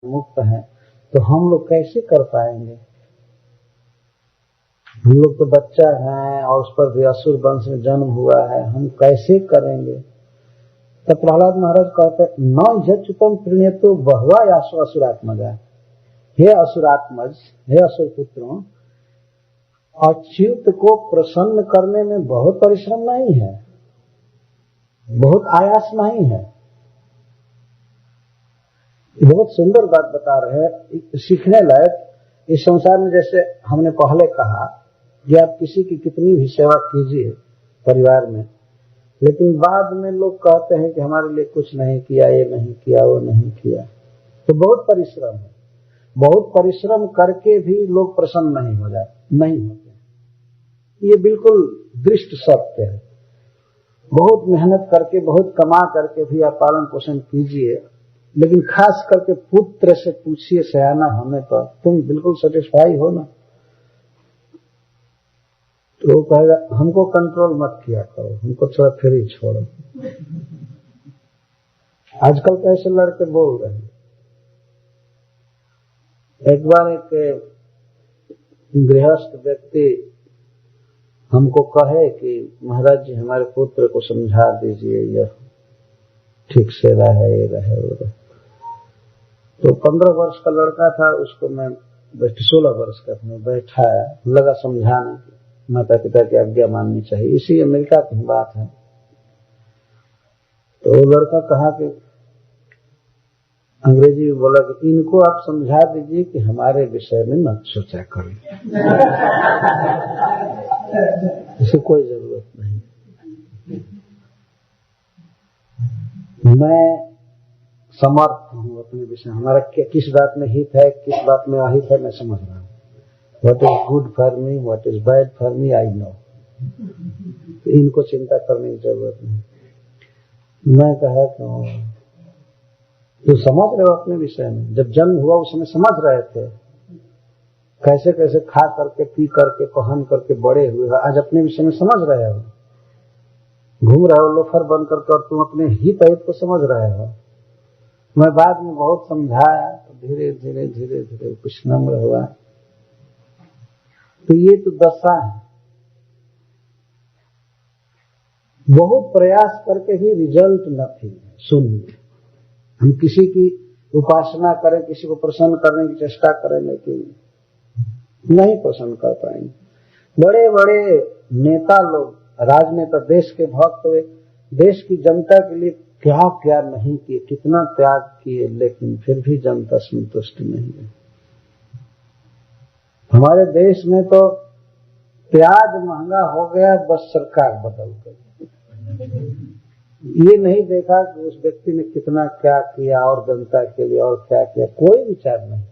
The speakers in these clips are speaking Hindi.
मुक्त हैं, तो हम लोग कैसे कर पाएंगे? हम लोग तो बच्चा हैं और उस पर भी असुर वंश में जन्म हुआ है, हम कैसे करेंगे? तब प्रहलाद महाराज कहते हैं, न यच्युतम प्रणीतो बहुवा यासो असुरात्मजा। हे असुरात्मज, हे असुर पुत्रों, अच्युत को प्रसन्न करने में बहुत परिश्रम नहीं है, बहुत आयास नहीं है। बहुत सुंदर बात बता रहे हैं, सीखने लायक। इस संसार में जैसे हमने पहले कहा कि आप किसी की कितनी भी सेवा कीजिए परिवार में, लेकिन बाद में लोग कहते हैं कि हमारे लिए कुछ नहीं किया, ये नहीं किया, वो नहीं किया, तो बहुत परिश्रम है। बहुत परिश्रम करके भी लोग प्रसन्न नहीं होते। ये बिल्कुल दृष्ट सत्य है। बहुत मेहनत करके, बहुत कमा करके भी आप पालन पोषण कीजिए, लेकिन खास करके पुत्र से पूछिए सयाना होने पर, तुम बिल्कुल सेटिस्फाई हो ना? तो वो कहेगा, हमको कंट्रोल मत किया करो, हमको थोड़ा फ्री छोड़ो। आजकल कैसे लड़के बोल रहे हैं। एक बार एक गृहस्थ व्यक्ति हमको कहे कि महाराज जी हमारे पुत्र को समझा दीजिए, यह ठीक से रहे, ये रहे, वो रहे। तो 15 वर्ष का लड़का था, उसको मैं 16 वर्ष का मैं बैठाया, लगा समझाने की माता पिता की आज्ञा माननी चाहिए, इसी अमेरिका की बात है। तो वो लड़का कहा कि अंग्रेजी में बोला कि इनको आप समझा दीजिए कि हमारे विषय में मत सोचा करें, इसे कोई जरूरत नहीं। मैं समर्थ हूँ अपने विषय, हमारा किस बात में हित है, किस बात में अहित है, मैं समझ रहा हूँ। What is good for me, what is bad for me, I know। इनको चिंता करने की जरूरत नहीं। मैं कहा कि तो समझ रहे हो अपने विषय में, जब जन्म हुआ उस समय समझ रहे थे, कैसे कैसे खा करके, पी करके, पहन करके बड़े हुए, आज अपने विषय में समझ रहे हो, घूम रहे हो लोफर बन करके, और तुम अपने हित अहित को समझ रहे हो। मैं बाद में बहुत समझाया, तो धीरे धीरे धीरे धीरे कुछ नम्र हुआ। तो ये तो दशा है। बहुत प्रयास करके भी रिजल्ट नहीं है, शून्य। हम किसी की उपासना करें, किसी को प्रसन्न करने की चेष्टा करें, लेकिन नहीं प्रसन्न कर पाएंगे। बड़े बड़े नेता लोग, राजनेता, देश के भक्त हुए, देश की जनता के लिए क्या क्या नहीं किए, कितना त्याग किए, लेकिन फिर भी जनता संतुष्ट नहीं है। हमारे देश में तो प्याज महंगा हो गया, बस सरकार बदल गई। ये नहीं देखा कि उस व्यक्ति ने कितना क्या किया और जनता के लिए और क्या किया, कोई विचार नहीं।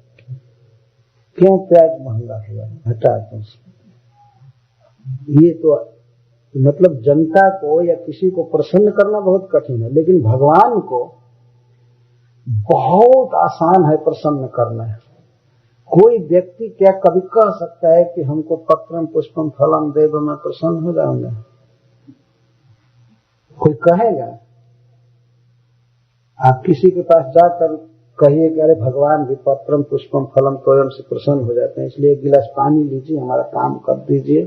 क्यों प्याज महंगा हुआ, हटा दो। ये तो मतलब जनता को या किसी को प्रसन्न करना बहुत कठिन है, लेकिन भगवान को बहुत आसान है प्रसन्न करना। कोई व्यक्ति क्या कभी कह सकता है कि हमको पत्रम पुष्पम फलम दे दो, मैं प्रसन्न हो जाऊंगा? कोई कहेगा? आप किसी के पास जाकर कहिए कि अरे भगवान भी पत्रम पुष्पम फलम तोयम से प्रसन्न हो जाते हैं, इसलिए एक गिलास पानी लीजिए, हमारा काम कर दीजिए,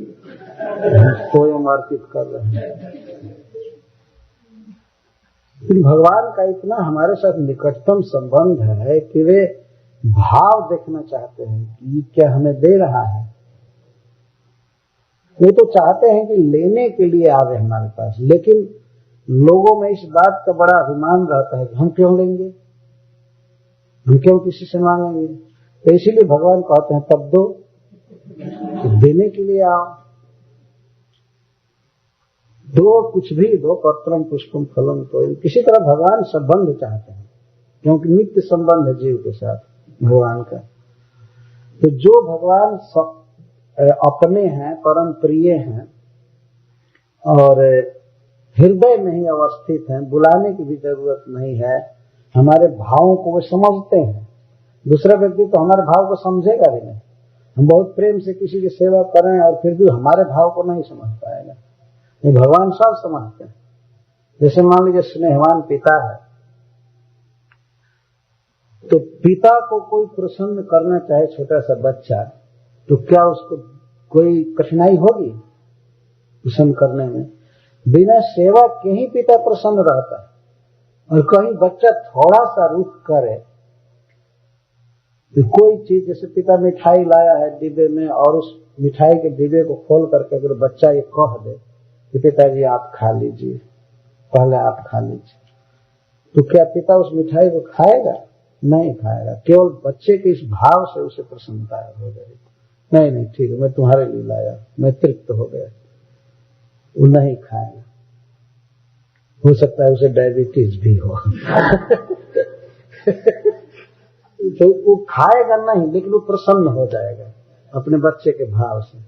तोयम अर्पित कर रहे हैं। भगवान का इतना हमारे साथ निकटतम संबंध है कि वे भाव देखना चाहते हैं कि ये क्या हमें दे रहा है। वो तो चाहते हैं कि लेने के लिए आवे हमारे पास, लेकिन लोगों में इस बात का बड़ा अभिमान रहता है कि हम क्यों लेंगे, हम क्यों किसी से मांगेंगे। तो इसीलिए भगवान कहते हैं तब दो, देने के लिए आओ, दो, कुछ भी दो, पत्रम पुष्पम फलम। तो किसी तरह भगवान संबंध चाहते हैं, क्योंकि नित्य संबंध है जीव के साथ भगवान का। तो जो भगवान अपने हैं, परम प्रिय हैं और हृदय में ही अवस्थित हैं, बुलाने की भी जरूरत नहीं है, हमारे भावों को वो समझते हैं। दूसरा व्यक्ति तो हमारे भाव को समझेगा भी नहीं। हम बहुत प्रेम से किसी की सेवा करें और फिर भी हमारे भाव को नहीं समझ पाएगा। ये भगवान सब समझते हैं। जैसे मान लीजिए स्नेहवान पिता है, तो पिता को कोई प्रसन्न करना चाहे, छोटा सा बच्चा, तो क्या उसको कोई कठिनाई होगी प्रसन्न करने में? बिना सेवा के ही पिता प्रसन्न रहता है। और कहीं बच्चा थोड़ा सा रुख करे, तो कोई चीज, जैसे पिता मिठाई लाया है डिब्बे में, और उस मिठाई के डिब्बे को खोल करके अगर बच्चा ये कह दे कि पिताजी आप खा लीजिए, पहले आप खा लीजिए, तो क्या पिता उस मिठाई को खाएगा? नहीं खाएगा। केवल बच्चे के इस भाव से उसे प्रसन्नता हो जाएगी, नहीं नहीं ठीक है, मैं तुम्हारे लिए लाया, मैं तृप्त हो गया। वो नहीं खाएगा, हो सकता है उसे डायबिटीज भी हो तो वो खाएगा नहीं, लेकिन वो प्रसन्न हो जाएगा अपने बच्चे के भाव से।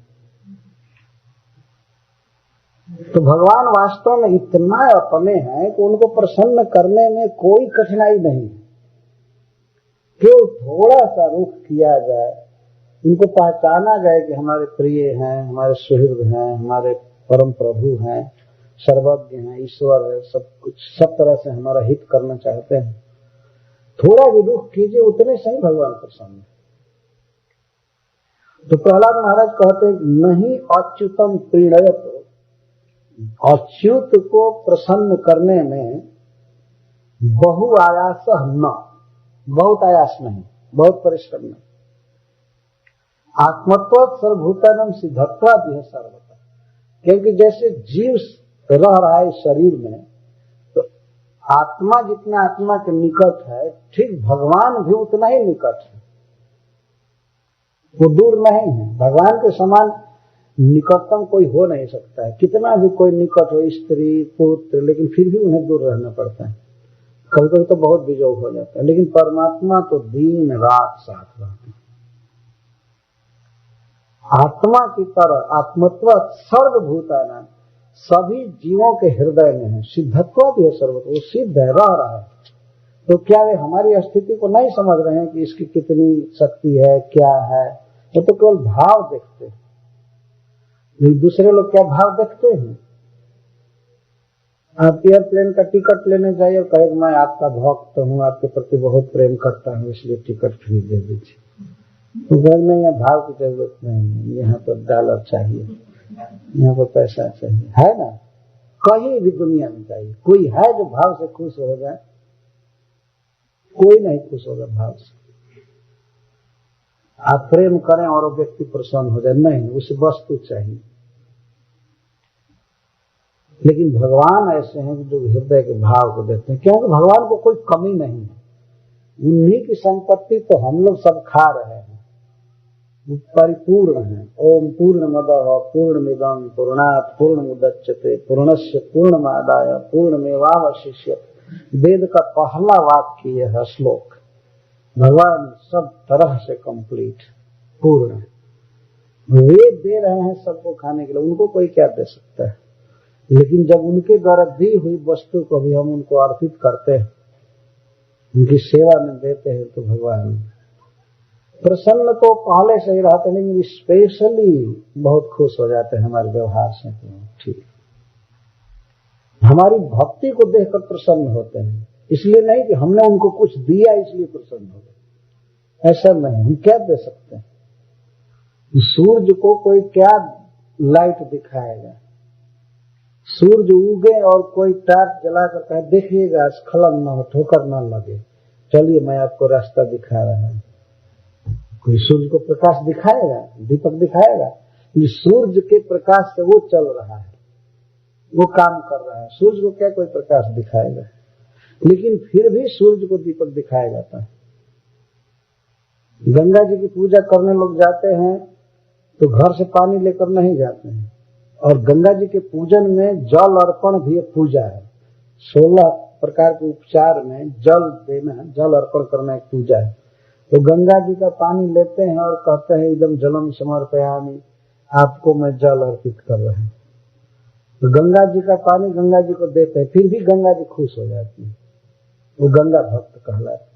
तो भगवान वास्तव में इतना अपने हैं कि उनको प्रसन्न करने में कोई कठिनाई नहीं। केवल थोड़ा सा रुख किया जाए, उनको पहचाना जाए कि हमारे प्रिय हैं, हमारे सुहृद हैं, हमारे परम प्रभु हैं, सर्वज्ञ हैं, ईश्वर है, सब कुछ, सब तरह से हमारा हित करना चाहते हैं। थोड़ा भी दुख कीजिए, उतने से ही भगवान प्रसन्न है। तो प्रहलाद महाराज कहते हैं, नहीं अच्युतम प्रीणयत, अच्युत को प्रसन्न करने में बहु आयास न, बहुत आयास नहीं, बहुत परिश्रम नहीं। आत्मत्व सर्वभूतानां सिद्धत्वादिह सर्वतः, क्योंकि जैसे जीव रह रहा है शरीर में, तो आत्मा जितना आत्मा के निकट है, ठीक भगवान भी उतना ही निकट है, वो दूर नहीं है। भगवान के समान निकटतम कोई हो नहीं सकता है, कितना भी कोई निकट हो, स्त्री पुत्र, लेकिन फिर भी उन्हें दूर रहना पड़ता है। कभी कभी तो बहुत विजोग हो जाता है, लेकिन परमात्मा तो दिन रात साथ रहते हैं। आत्मा की तरह आत्मत्व सर्वभूतानां, सभी जीवों के हृदय में है। सिद्धत्व भी है सर्वत्र, वो सिद्ध है, रह रहा है। तो क्या वे हमारी स्थिति को नहीं समझ रहे हैं कि इसकी कितनी शक्ति है, क्या है? वो तो केवल भाव देखते हैं। दूसरे लोग क्या भाव देखते हैं? आप एयरप्लेन का टिकट लेने जाइए और कहें मैं आपका भक्त हूँ, आपके प्रति बहुत प्रेम करता हूँ, इसलिए टिकट फ्री दे दीजिए। तो घर में यहाँ भाव की जरूरत नहीं है, यहाँ पर डॉलर चाहिए, यहाँ पर पैसा चाहिए, है ना? कहीं भी दुनिया में चाहिए। कोई है जो भाव से खुश हो जाए? कोई नहीं खुश होगा भाव से। आप प्रेम करें और वो व्यक्ति प्रसन्न हो जाए, नहीं, उसे वस्तु चाहिए। लेकिन भगवान ऐसे हैं जो हृदय के भाव को देखते हैं, क्योंकि भगवान को कोई कमी नहीं है। उन्हीं की संपत्ति तो हम लोग सब खा रहे हैं, परिपूर्ण है। ओम पूर्णमदः पूर्णमिदं पूर्णात् पूर्णमुदच्यते पूर्णस्य पूर्णमादाय पूर्णमेवावशिष्यते। वेद का पहला वाक्य यह है श्लोक। भगवान सब तरह से कंप्लीट, पूर्ण है। वेद दे रहे हैं सबको खाने के लिए, उनको कोई क्या दे सकता है? लेकिन जब उनके द्वारा दी हुई वस्तु को भी हम उनको अर्पित करते हैं, उनकी सेवा में देते हैं, तो भगवान प्रसन्न तो पहले से ही रहते, लेकिन स्पेशली बहुत खुश हो जाते हैं हमारे व्यवहार से। ठीक, हमारी भक्ति को देखकर प्रसन्न होते हैं, इसलिए नहीं कि हमने उनको कुछ दिया इसलिए प्रसन्न हो गए, ऐसा नहीं। हम क्या दे सकते हैं? सूर्य को कोई क्या लाइट दिखाएगा? सूर्य उगे और कोई टार्च जलाकर कहे देखिएगा स्खलन न हो, ठोकर न लगे, चलिए मैं आपको रास्ता दिखा रहा हूं। कोई सूर्य को प्रकाश दिखाएगा, दीपक दिखाएगा? सूर्य के प्रकाश से वो चल रहा है, वो काम कर रहा है। सूर्य को क्या कोई प्रकाश दिखाएगा? लेकिन फिर भी सूर्य को दीपक दिखाया जाता है। गंगा जी की पूजा करने लोग जाते हैं तो घर से पानी लेकर नहीं जाते हैं, और गंगा जी के पूजन में जल अर्पण भी एक पूजा है। 16 प्रकार के उपचार में जल देना, जल अर्पण करना एक पूजा है। तो गंगा जी का पानी लेते हैं और कहते हैं इदम जलम समर्पयामि, आपको मैं जल अर्पित कर रहा हूं। तो गंगा जी का पानी गंगा जी को देते हैं, फिर भी गंगा जी खुश हो जाती है, वो गंगा भक्त कहलाते।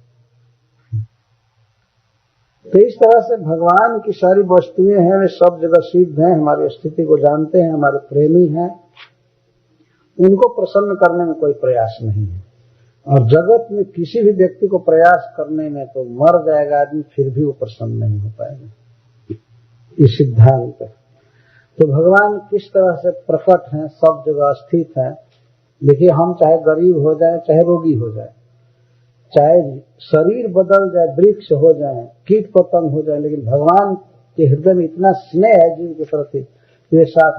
तो इस तरह से भगवान की सारी वस्तुएं हैं, वे सब जगह सिद्ध हैं, हमारी स्थिति को जानते हैं, हमारे प्रेमी हैं। उनको प्रसन्न करने में कोई प्रयास नहीं है। और जगत में किसी भी व्यक्ति को प्रयास करने में तो मर जाएगा आदमी, फिर भी वो प्रसन्न नहीं हो पाएगा। इस सिद्धांत तो भगवान किस तरह से प्रकट हैं, सब जगह स्थित हैं। देखिए, हम चाहे गरीब हो जाए, चाहे रोगी हो जाए, चाहे शरीर बदल जाए, वृक्ष हो जाए, कीट पतंग हो जाए, लेकिन भगवान के हृदय में इतना स्नेह है जीव के प्रति, ये साथ